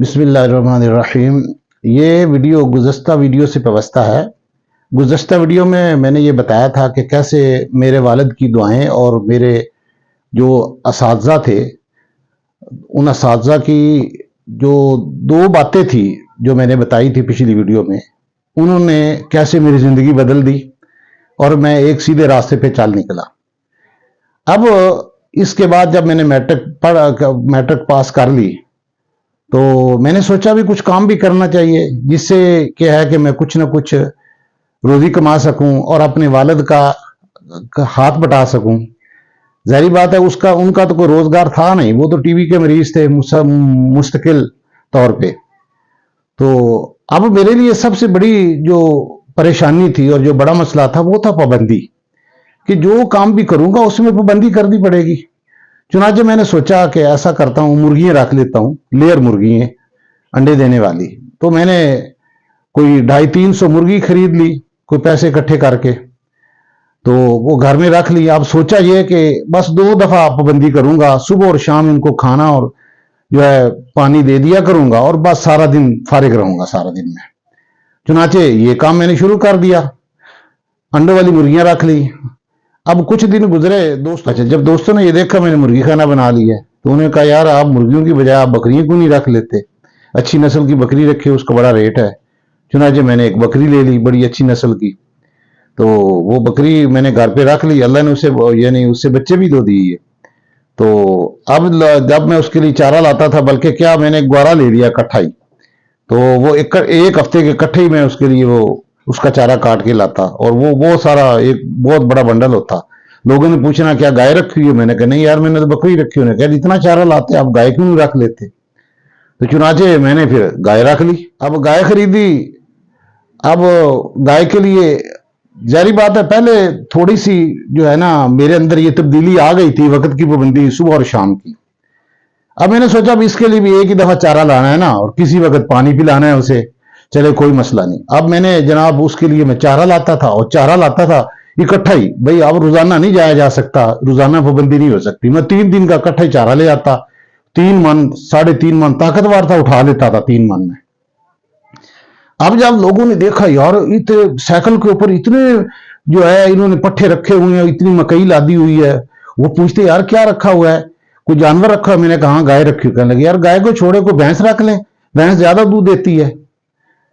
बिस्मिल्लाहिर्रहमानिर्रहीम। ये video गुज़श्ता video से पेवस्ता है। गुज़श्ता वीडियो में मैंने ये बताया था कि कैसे मेरे वालिद की दुआएं और मेरे जो असातिज़ा थे, उन असातिज़ा की जो दो बातें थी जो मैंने बताई थी पिछली वीडियो में, उन्होंने कैसे मेरी ज़िंदगी बदल दी और मैं एक सीधे रास्ते पे चल निकला। अब इसके बाद जब मैंने मैट्रिक पास कर ली तो मैंने सोचा भी कुछ काम भी करना चाहिए जिससे क्या है कि मैं कुछ ना कुछ रोज़ी कमा सकूं और अपने वालिद का हाथ बटा सकूं। ज़ाहिर बात है उनका तो कोई रोज़गार था नहीं, वो तो टीवी के मरीज थे मुस्तकिल तौर पे। तो अब मेरे लिए सबसे बड़ी जो परेशानी थी और जो बड़ा मसला था वो था पाबंदी, कि जो काम भी करूंगा उसमें पाबंदी करनी पड़ेगी। चुनाचे मैंने सोचा कि ऐसा करता हूँ, मुर्गियाँ रख लेता हूँ, लेयर मुर्गियाँ अंडे देने वाली। तो मैंने कोई 250-300 मुर्गी खरीद ली, कोई पैसे इकट्ठे करके, तो वो घर में रख ली। अब सोचा ये कि बस 2 दफ़ा पाबंदी करूंगा, सुबह और शाम इनको खाना और जो है पानी दे दिया करूंगा और बस सारा दिन फारिग रहूंगा सारा दिन में। चुनाचे ये काम मैंने शुरू कर दिया, अंडों वाली मुर्गियां रख ली। अब कुछ दिन गुजरे, जब दोस्तों ने ये देखा मैंने मुर्गी खाना बना लिया तो उन्होंने कहा यार आप मुर्गियों की बजाय आप बकरियां क्यों नहीं रख लेते, अच्छी नस्ल की बकरी रखे, उसका बड़ा रेट है। चुनाचे मैंने एक बकरी ले ली बड़ी अच्छी नस्ल की, तो वो बकरी मैंने घर पे रख ली। अल्लाह ने उससे बच्चे भी दो दिए। तो अब जब मैं उसके लिए चारा लाता था, बल्कि क्या मैंने ग्वारा ले लिया इकट्ठा ही, तो वो एक हफ्ते के इकट्ठे ही मैं उसके लिए वो उसका चारा काट के लाता और वो सारा एक बहुत बड़ा बंडल होता। लोगों ने पूछना क्या गाय रखी हुई है, मैंने कहा नहीं यार मैंने तो बकरी रखी हुई है। कहा इतना चारा लाते आप गाय क्यों नहीं रख लेते। तो चुनाचे मैंने फिर गाय रख ली। अब गाय खरीदी। अब गाय के लिए जारी बात है, पहले थोड़ी सी जो है ना मेरे अंदर ये तब्दीली आ गई थी, वक्त की पाबंदी सुबह और शाम की। अब मैंने सोचा अब इसके लिए भी एक ही दफा चारा लाना है ना, और किसी वक्त पानी पिलाना है उसे, चले कोई मसला नहीं। अब मैंने जनाब उसके लिए मैं चारा लाता था, और चारा लाता था इकट्ठा ही। भाई अब रोजाना नहीं जाया जा सकता, रोजाना पाबंदी नहीं हो सकती। मैं 3 दिन का इकट्ठा ही चारा ले आता, 3 मन 3.5 मन ताकतवर था, उठा लेता था 3 मन में। अब जब लोगों ने देखा यार इतने साइकिल के ऊपर इतने जो है इन्होंने पट्ठे रखे हुए हैं, इतनी मकई लादी हुई है, वो पूछते यार क्या रखा हुआ है, कोई जानवर रखा है। मैंने कहा गाय रखी। कहने लगे यार गाय को छोड़े को भैंस रख लें, भैंस ज्यादा दूध देती है।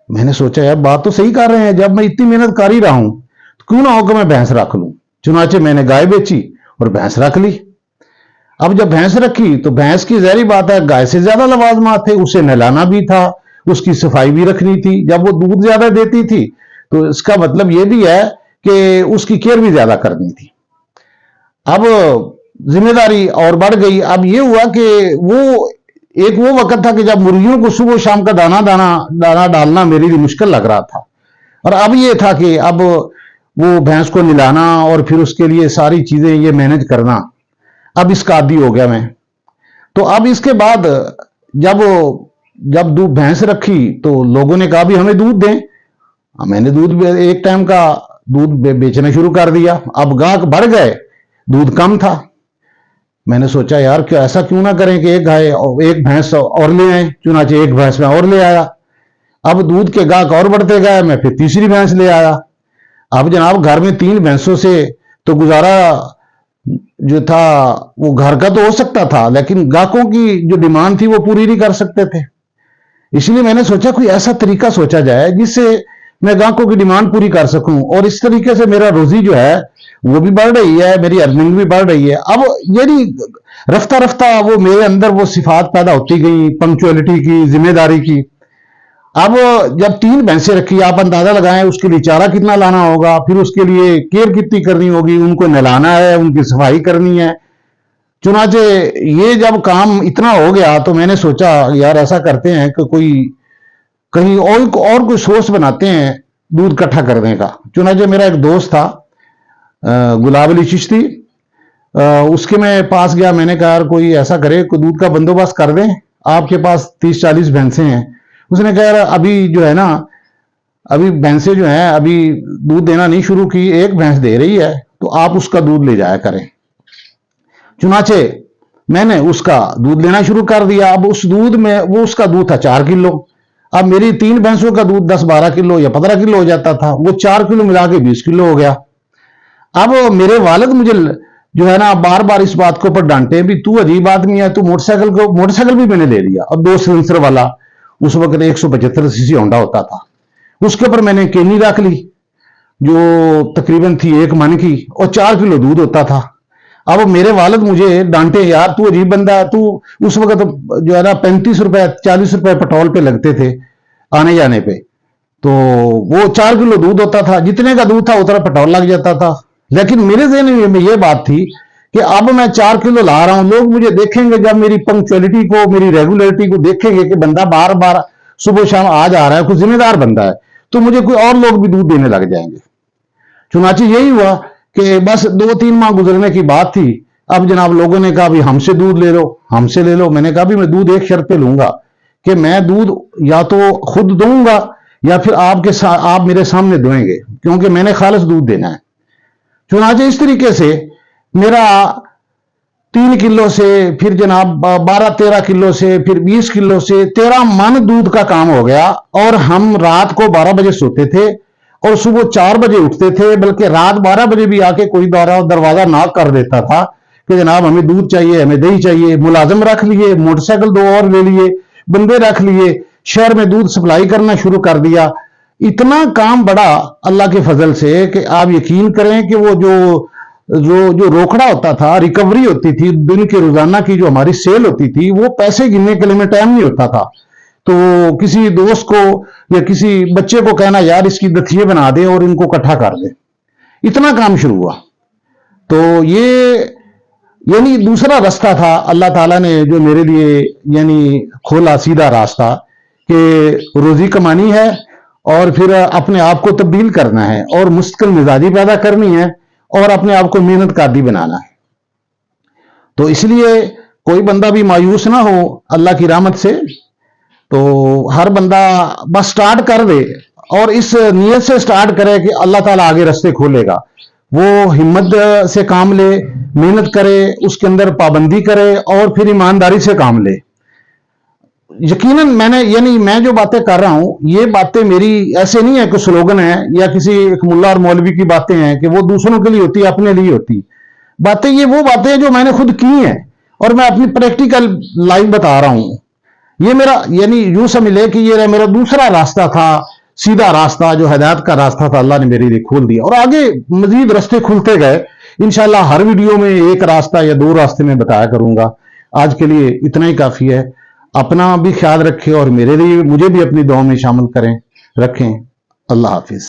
मैंने सोचा यार बात तो सही कर रहे हैं, जब मैं इतनी मेहनत कर ही रहा हूं तो क्यों ना होकर मैं भैंस रख लूं। चुनाचे मैंने गाय बेची और भैंस रख ली। अब जब भैंस रखी तो भैंस की ज़ाहिर बात है गाय से ज्यादा लवाजमात थे, उसे नहलाना भी था, उसकी सफाई भी रखनी थी। जब वो दूध ज्यादा देती थी तो इसका मतलब ये भी है कि उसकी केयर भी ज्यादा करनी थी। अब जिम्मेदारी और बढ़ गई। अब ये हुआ कि वो वक्त था कि जब मुर्गियों को सुबह शाम का दाना डालना मेरे लिए मुश्किल लग रहा था, और अब ये था कि अब वो भैंस को निलाना और फिर उसके लिए सारी चीजें ये मैनेज करना, अब इसका आदी हो गया मैं। तो अब इसके बाद जब दूध भैंस रखी तो लोगों ने कहा भी हमें दूध दें। मैंने दूध एक टाइम का दूध बेचना शुरू कर दिया। अब गाहक बढ़ गए, दूध कम था। मैंने सोचा यार क्या ऐसा क्यों ना करें कि एक भैंस और ले आए। चुनाचे एक भैंस में और ले आया। अब दूध के गाहक और बढ़ते गए, मैं फिर तीसरी भैंस ले आया। अब जनाब घर में 3 भैंसों से तो गुजारा जो था वो घर का तो हो सकता था, लेकिन गाहकों की जो डिमांड थी वो पूरी नहीं कर सकते थे। इसलिए मैंने सोचा कोई ऐसा तरीका सोचा जाए जिससे मैं ग्राहकों की डिमांड पूरी कर सकूं, और इस तरीके से मेरा रोजी जो है वो भी बढ़ रही है, मेरी अर्निंग भी बढ़ रही है। अब यदि रफ्ता रफ्ता वो मेरे अंदर वो सिफात पैदा होती गई, पंक्चुअलिटी की, जिम्मेदारी की। अब जब 3 भैंसें रखी, आप अंदाजा लगाएं उसके लिए चारा कितना लाना होगा, फिर उसके लिए केयर कितनी करनी होगी, उनको नहलाना है, उनकी सफाई करनी है। चुनाचे ये जब काम इतना हो गया तो मैंने सोचा यार ऐसा करते हैं कि कहीं और कोई सोर्स बनाते हैं दूध इकट्ठा करने का। चुनाचे मेरा एक दोस्त था गुलाब अली चिश्ती, उसके मैं पास गया। मैंने कहा यार कोई ऐसा करे, कोई दूध का बंदोबस्त कर दें, आपके पास 30-40 भैंसें हैं। उसने कहा यार अभी जो है ना, अभी भैंसें जो हैं अभी दूध देना नहीं शुरू की, एक भैंस दे रही है तो आप उसका दूध ले जाया करें। चुनाचे मैंने उसका दूध लेना शुरू कर दिया। अब उस दूध में वो उसका दूध था 4 किलो, अब मेरी 3 भैंसों का दूध 10-12 किलो या 15 किलो हो जाता था, वो 4 किलो मिला के 20 किलो हो गया। अब मेरे वालिद मुझे जो है ना बार बार इस बात के ऊपर डांटे भी, तू अजीब आदमी है, तू मोटरसाइकिल भी मैंने ले लिया, और 2 सिलेंसर वाला, उस वक्त 175 सीसी होंडा होता था, उसके ऊपर मैंने केनी रख ली जो तकरीबन थी 1 मन की, और 4 किलो दूध होता था। अब मेरे वालिद मुझे डांटे, यार तू अजीब बंदा है, तू उस वक्त जो है ना 35 रुपए 40 रुपए पेट्रोल पे लगते थे आने जाने पे, तो वो 4 किलो दूध होता था, जितने का दूध था उतना पेट्रोल लग जाता था। लेकिन मेरे ज़हन में ये बात थी कि अब मैं 4 किलो ला रहा हूं, लोग मुझे देखेंगे, जब मेरी पंक्चुअलिटी को, मेरी रेगुलरिटी को देखेंगे कि बंदा बार बार सुबह शाम आ जा रहा है, कुछ जिम्मेदार बंदा है, तो मुझे कोई और लोग भी दूध देने लग जाएंगे। चुनाचे यही हुआ कि बस 2-3 माह गुजरने की बात थी। अब जनाब लोगों ने कहा भी हमसे दूध ले लो, हमसे ले लो। मैंने कहा भी मैं दूध एक शर्त पे लूंगा कि मैं दूध या तो खुद दूंगा या फिर आप मेरे सामने दुएंगे, क्योंकि मैंने खालिस दूध देना है। चुनाचे इस तरीके से मेरा 3 किलो से फिर जनाब 12-13 किलो से फिर 20 किलो से 13 मन दूध का काम हो गया। और हम रात को 12 बजे सोते थे और सुबह 4 बजे उठते थे, बल्कि रात 12 बजे भी आके कोई दरवाजा नॉक कर देता था कि जनाब हमें दूध चाहिए, हमें दही चाहिए। मुलाजिम रख लिए, मोटरसाइकिल 2 और ले लिए, बंदे रख लिए, शहर में दूध सप्लाई करना शुरू कर दिया। इतना काम बड़ा अल्लाह के फजल से कि आप यकीन करें कि वो जो रोकड़ा होता था, रिकवरी होती थी, दिन के रोजाना की जो हमारी सेल होती थी, वो पैसे गिनने के लिए में टाइम नहीं होता था। तो किसी दोस्त को या किसी बच्चे को कहना, यार इसकी दथिये बना दे और इनको इकट्ठा कर दे, इतना काम शुरू हुआ। तो ये यानी दूसरा रास्ता था अल्लाह ताला ने जो मेरे लिए यानी खोला, सीधा रास्ता कि रोजी कमानी है और फिर अपने आप को तब्दील करना है और मुस्तकिल मिजाजी पैदा करनी है और अपने आप को मेहनत कादी बनाना है। तो इसलिए कोई बंदा भी मायूस ना हो अल्लाह की रहमत से, तो हर बंदा बस स्टार्ट कर दे और इस नियत से स्टार्ट करे कि अल्लाह ताला आगे रास्ते खोलेगा। वो हिम्मत से काम ले, मेहनत करे, उसके अंदर पाबंदी करे और फिर ईमानदारी से काम ले। यकीनन मैं जो बातें कर रहा हूं, ये बातें मेरी ऐसे नहीं है कि स्लोगन है या किसी एक मुल्ला और मौलवी की बातें हैं कि वो दूसरों के लिए होती है, अपने लिए होती बातें। ये वो बातें हैं जो मैंने खुद की हैं और मैं अपनी प्रैक्टिकल लाइफ बता रहा हूं। ये मेरा यूं समझ ले कि ये मेरा दूसरा रास्ता था, सीधा रास्ता जो हिदायत का रास्ता था, अल्लाह ने मेरे लिए खोल दिया और आगे मजीद रास्ते खुलते गए। इंशाल्लाह हर वीडियो में एक रास्ता या 2 रास्ते में बताया करूंगा। आज के लिए इतना ही काफी है। अपना भी ख्याल रखें और मुझे भी अपनी दुआ में शामिल करें, रखें। अल्लाह हाफिज।